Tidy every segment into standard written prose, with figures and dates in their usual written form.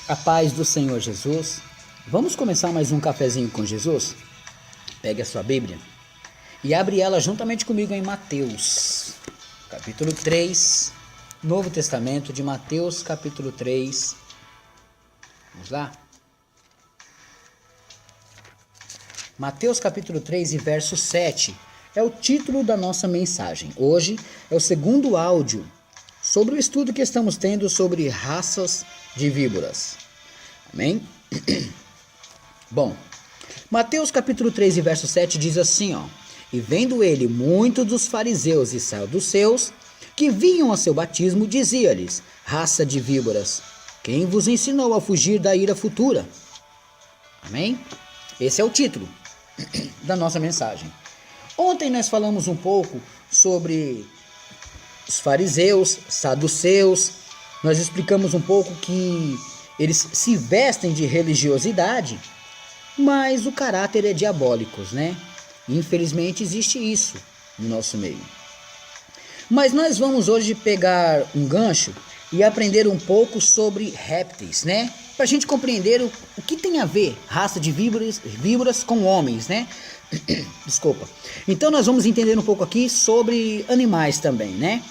A paz do Senhor Jesus. Vamos começar mais um cafezinho com Jesus? Pegue a sua Bíblia e abre ela juntamente comigo em Mateus, capítulo 3, Novo Testamento de Mateus, capítulo 3. Vamos lá? Mateus, capítulo 3 e verso 7 é o título da nossa mensagem. Hoje é o segundo áudio sobre o estudo que estamos tendo sobre raças de víboras. Amém? Bom, Mateus capítulo 3 e verso 7 diz assim, ó: E vendo ele muitos dos fariseus e saduceus que vinham a seu batismo, dizia-lhes: Raça de víboras, quem vos ensinou a fugir da ira futura? Amém? Esse é o título da nossa mensagem. Ontem nós falamos um pouco sobre os fariseus, saduceus. Nós explicamos um pouco que eles se vestem de religiosidade, mas o caráter é diabólico, né? Infelizmente existe isso no nosso meio. Mas nós vamos hoje pegar um gancho e aprender um pouco sobre répteis, né? Para a gente compreender o que tem a ver raça de víboras com homens, né? Desculpa. Então nós vamos entender um pouco aqui sobre animais também, né?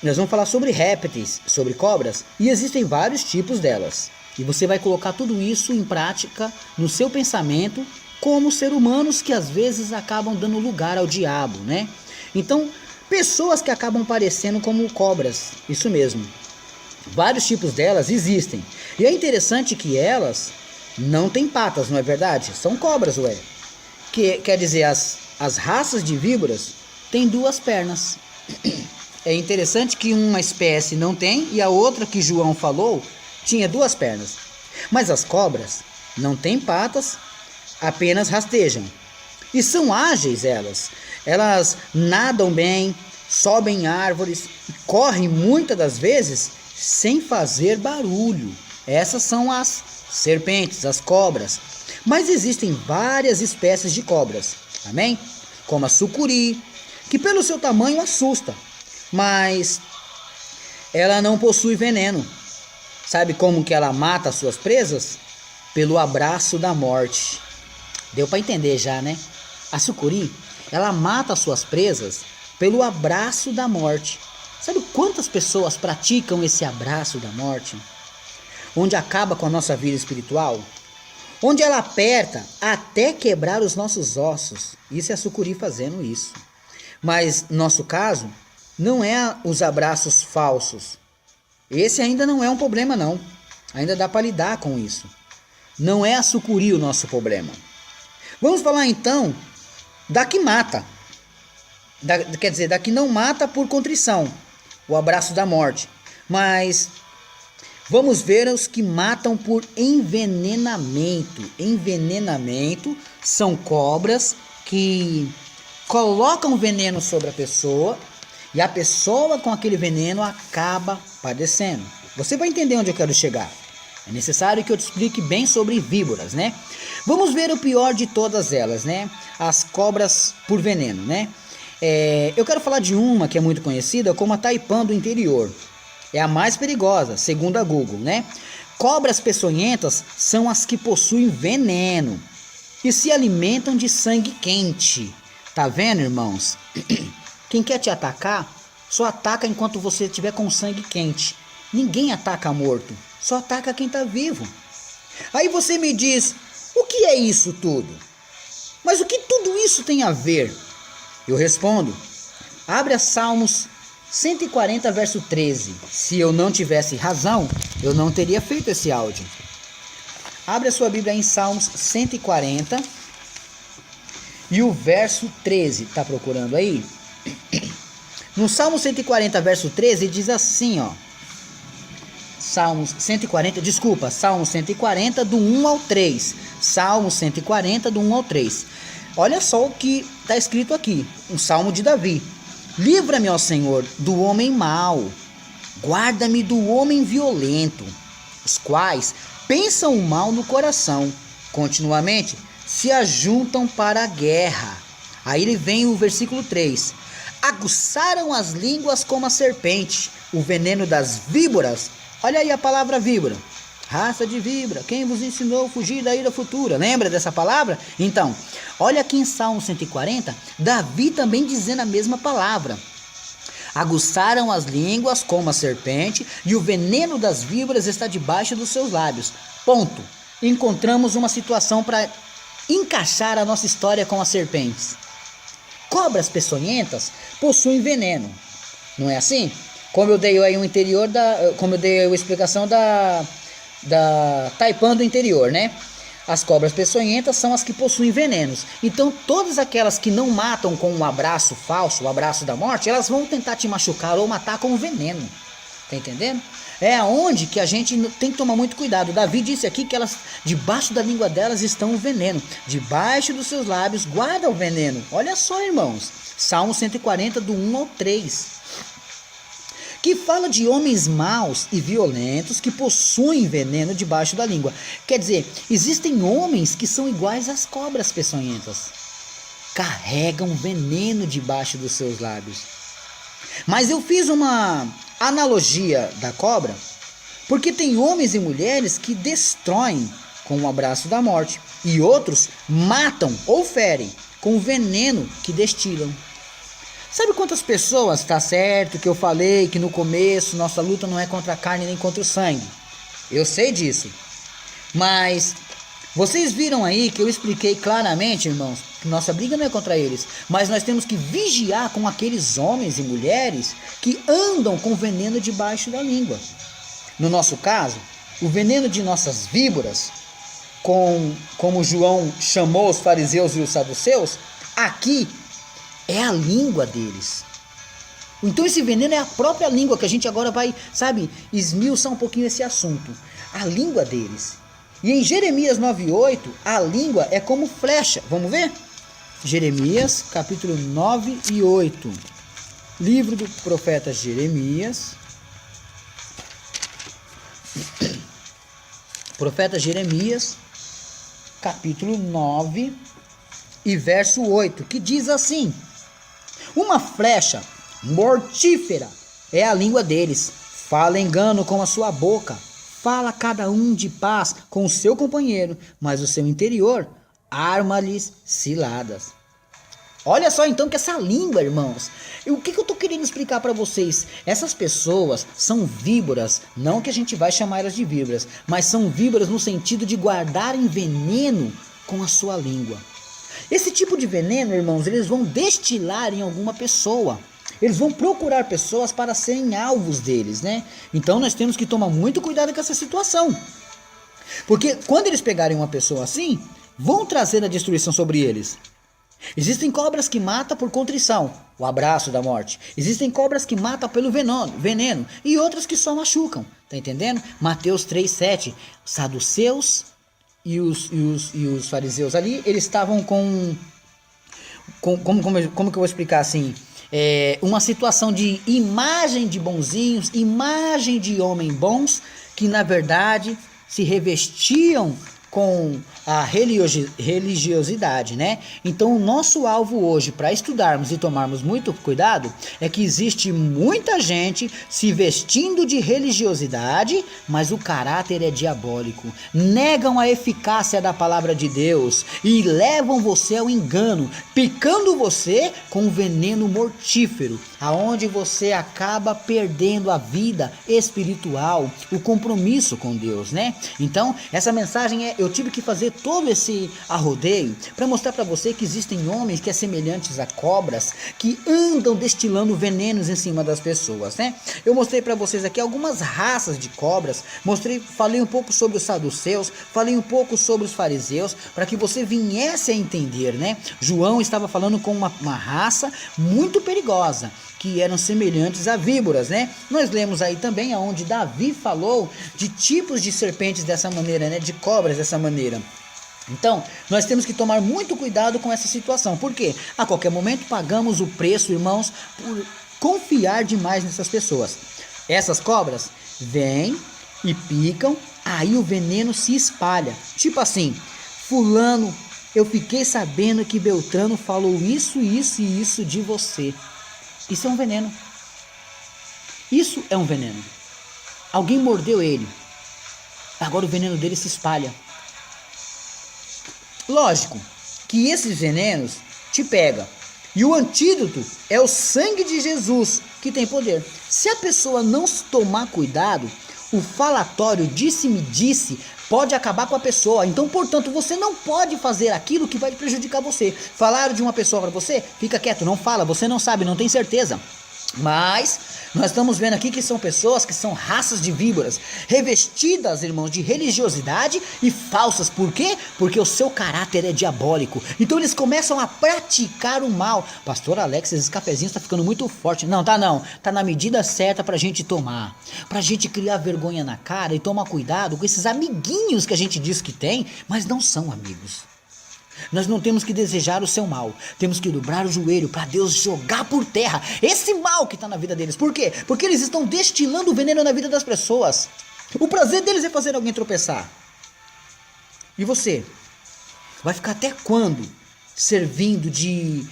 Nós vamos falar sobre répteis, sobre cobras, e existem vários tipos delas. E você vai colocar tudo isso em prática no seu pensamento, como seres humanos que às vezes acabam dando lugar ao diabo, né? Então, pessoas que acabam parecendo como cobras, isso mesmo. Vários tipos delas existem. E é interessante que elas não têm patas, não é verdade? São cobras, ué. Que quer dizer, as raças de víboras têm duas pernas. É interessante que uma espécie não tem e a outra que João falou tinha duas pernas. Mas as cobras não têm patas, apenas rastejam. E são ágeis elas. Elas nadam bem, sobem em árvores e correm muitas das vezes sem fazer barulho. Essas são as serpentes, as cobras. Mas existem várias espécies de cobras, amém? Como a sucuri, que pelo seu tamanho assusta, mas ela não possui veneno. Sabe como que ela mata as suas presas? Pelo abraço da morte. Deu para entender já, né? A sucuri, ela mata as suas presas pelo abraço da morte. Sabe quantas pessoas praticam esse abraço da morte? Onde acaba com a nossa vida espiritual? Onde ela aperta até quebrar os nossos ossos. Isso é a sucuri fazendo isso. Mas, no nosso caso, não é os abraços falsos. Esse ainda não é um problema, não. Ainda dá para lidar com isso. Não é a sucuri o nosso problema. Vamos falar então da que mata. Quer dizer, da que não mata por contrição, o abraço da morte. Mas vamos ver os que matam por envenenamento. Envenenamento são cobras que colocam veneno sobre a pessoa e a pessoa com aquele veneno acaba padecendo. Você vai entender onde eu quero chegar. É necessário que eu te explique bem sobre víboras, né? Vamos ver o pior de todas elas, né? As cobras por veneno, né? Eu quero falar de uma que é muito conhecida como a taipã do interior. É a mais perigosa, segundo a Google, né? Cobras peçonhentas são as que possuem veneno e se alimentam de sangue quente. Tá vendo, irmãos? Quem quer te atacar, só ataca enquanto você estiver com sangue quente. Ninguém ataca morto, só ataca quem está vivo. Aí você me diz, o que é isso tudo? Mas o que tudo isso tem a ver? Eu respondo, abre a Salmos 140, verso 13. Se eu não tivesse razão, eu não teria feito esse áudio. Abre a sua Bíblia em Salmos 140 e o verso 13. Está procurando aí? No Salmo 140, verso 13, diz assim, ó. Salmo 140 do 1 ao 3. Salmo 140, do 1 ao 3. Olha só o que está escrito aqui. Um salmo de Davi. Livra-me, ó Senhor, do homem mau. Guarda-me do homem violento. Os quais pensam o mal no coração. Continuamente se ajuntam para a guerra. Aí vem o versículo 3. Aguçaram as línguas como a serpente, o veneno das víboras Olha aí a palavra víbora. Raça de víbora, quem vos ensinou a fugir da ira futura? Lembra dessa palavra? Então, olha aqui em Salmo 140, Davi também dizendo a mesma palavra. Aguçaram as línguas como a serpente, e o veneno das víboras está debaixo dos seus lábios. Ponto. Encontramos uma situação para encaixar a nossa história com as serpentes. Cobras peçonhentas possuem veneno. Não é assim? Como eu dei aí como eu dei a explicação da Taipan do interior, né? As cobras peçonhentas são as que possuem venenos. Então, todas aquelas que não matam com um abraço falso, o abraço da morte, elas vão tentar te machucar ou matar com veneno. Tá entendendo? É aonde que a gente tem que tomar muito cuidado. Davi disse aqui que elas, debaixo da língua delas estão o veneno. Debaixo dos seus lábios guarda o veneno. Olha só, irmãos. Salmo 140, do 1 ao 3. Que fala de homens maus e violentos que possuem veneno debaixo da língua. Quer dizer, existem homens que são iguais às cobras peçonhentas. Carregam veneno debaixo dos seus lábios. Mas eu fiz uma analogia da cobra, porque tem homens e mulheres que destroem com o abraço da morte, e outros matam ou ferem com o veneno que destilam. Sabe quantas pessoas, tá certo, que eu falei que no começo nossa luta não é contra a carne nem contra o sangue. Eu sei disso. Mas vocês viram aí que eu expliquei claramente, irmãos, que nossa briga não é contra eles. Mas nós temos que vigiar com aqueles homens e mulheres que andam com veneno debaixo da língua. No nosso caso, o veneno de nossas víboras, como João chamou os fariseus e os saduceus, aqui é a língua deles. Então esse veneno é a própria língua, que a gente agora vai, esmiuçar um pouquinho esse assunto. A língua deles. E em Jeremias 9:8, a língua é como flecha. Vamos ver? Jeremias, capítulo 9 e 8. Livro do profeta Jeremias. Profeta Jeremias, capítulo 9 e verso 8, que diz assim: uma flecha mortífera é a língua deles, fala engano com a sua boca, fala cada um de paz com o seu companheiro, mas o seu interior arma-lhes ciladas. Olha só então que essa língua, irmãos, o que eu estou querendo explicar para vocês? Essas pessoas são víboras, não que a gente vai chamar elas de víboras, mas são víboras no sentido de guardarem veneno com a sua língua. Esse tipo de veneno, irmãos, eles vão destilar em alguma pessoa. Eles vão procurar pessoas para serem alvos deles, né? Então nós temos que tomar muito cuidado com essa situação. Porque quando eles pegarem uma pessoa assim, vão trazer a destruição sobre eles. Existem cobras que matam por contrição, o abraço da morte. Existem cobras que matam pelo veneno e outras que só machucam. Tá entendendo? Mateus 3:7, saduceus e os fariseus ali, eles estavam como que eu vou explicar assim? Uma situação de imagem de bonzinhos, imagem de homens bons, que na verdade se revestiam com a religiosidade, né? Então o nosso alvo hoje para estudarmos e tomarmos muito cuidado é que existe muita gente se vestindo de religiosidade, mas o caráter é diabólico. Negam a eficácia da palavra de Deus e levam você ao engano, picando você com um veneno mortífero, aonde você acaba perdendo a vida espiritual, o compromisso com Deus, né? Então, essa mensagem eu tive que fazer todo esse arrodeio para mostrar para você que existem homens que é semelhantes a cobras, que andam destilando venenos em cima das pessoas, né? Eu mostrei para vocês aqui algumas raças de cobras, falei um pouco sobre os saduceus, falei um pouco sobre os fariseus, para que você viesse a entender, né? João estava falando com uma raça muito perigosa, que eram semelhantes a víboras, né? Nós lemos aí também aonde Davi falou de tipos de serpentes dessa maneira, né? De cobras dessa maneira. Então, nós temos que tomar muito cuidado com essa situação. Por quê? A qualquer momento pagamos o preço, irmãos, por confiar demais nessas pessoas. Essas cobras vêm e picam, aí o veneno se espalha. Tipo assim, fulano, eu fiquei sabendo que Beltrano falou isso, isso e isso de você. Isso é um veneno. Isso é um veneno. Alguém mordeu ele. Agora o veneno dele se espalha. Lógico que esses venenos te pegam. E o antídoto é o sangue de Jesus, que tem poder. Se a pessoa não tomar cuidado, o falatório disse-me disse pode acabar com a pessoa. Então, portanto, você não pode fazer aquilo que vai prejudicar você. Falaram de uma pessoa para você? Fica quieto, não fala, você não sabe, não tem certeza. Mas nós estamos vendo aqui que são pessoas que são raças de víboras, revestidas, irmãos, de religiosidade e falsas. Por quê? Porque o seu caráter é diabólico. Então eles começam a praticar o mal. Pastor Alex, esses cafezinhos estão ficando muito forte. Não. Tá na medida certa pra gente tomar. Pra gente criar vergonha na cara e tomar cuidado com esses amiguinhos que a gente diz que tem, mas não são amigos. Nós não temos que desejar o seu mal. Temos que dobrar o joelho para Deus jogar por terra esse mal que está na vida deles. Por quê? Porque eles estão destilando veneno na vida das pessoas. O prazer deles é fazer alguém tropeçar. E você? Vai ficar até quando servindo de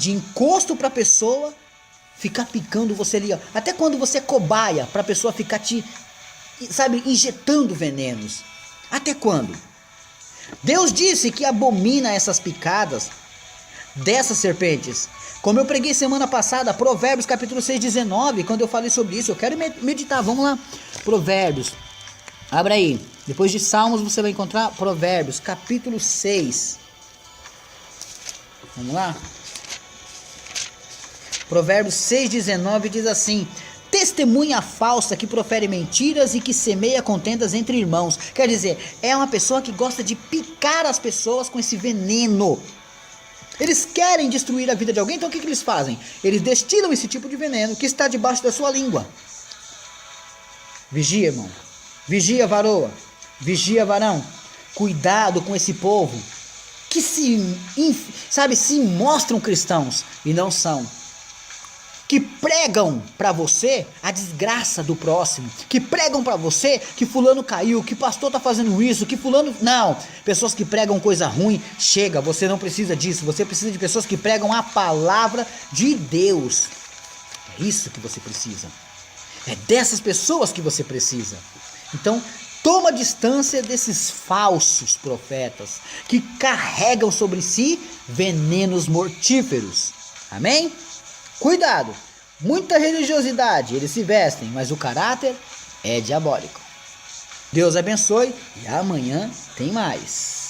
encosto para a pessoa ficar picando você ali? Ó. Até quando você é cobaia para a pessoa ficar injetando venenos? Até quando? Deus disse que abomina essas picadas dessas serpentes. Como eu preguei semana passada, Provérbios capítulo 6, 19, quando eu falei sobre isso, eu quero meditar, vamos lá. Provérbios, abra aí, depois de Salmos você vai encontrar Provérbios capítulo 6. Vamos lá. Provérbios 6, 19 diz assim: testemunha falsa que profere mentiras e que semeia contendas entre irmãos. Quer dizer, é uma pessoa que gosta de picar as pessoas com esse veneno. Eles querem destruir a vida de alguém, então o que eles fazem? Eles destilam esse tipo de veneno que está debaixo da sua língua. Vigia, irmão. Vigia, varoa. Vigia, varão. Cuidado com esse povo que se mostram cristãos e não são. Que pregam para você a desgraça do próximo, que pregam para você que fulano caiu, que pastor tá fazendo isso, que fulano... Não, pessoas que pregam coisa ruim, chega, você não precisa disso, você precisa de pessoas que pregam a palavra de Deus. É isso que você precisa, é dessas pessoas que você precisa. Então, toma distância desses falsos profetas, que carregam sobre si venenos mortíferos, amém? Cuidado, muita religiosidade, eles se vestem, mas o caráter é diabólico. Deus abençoe e amanhã tem mais.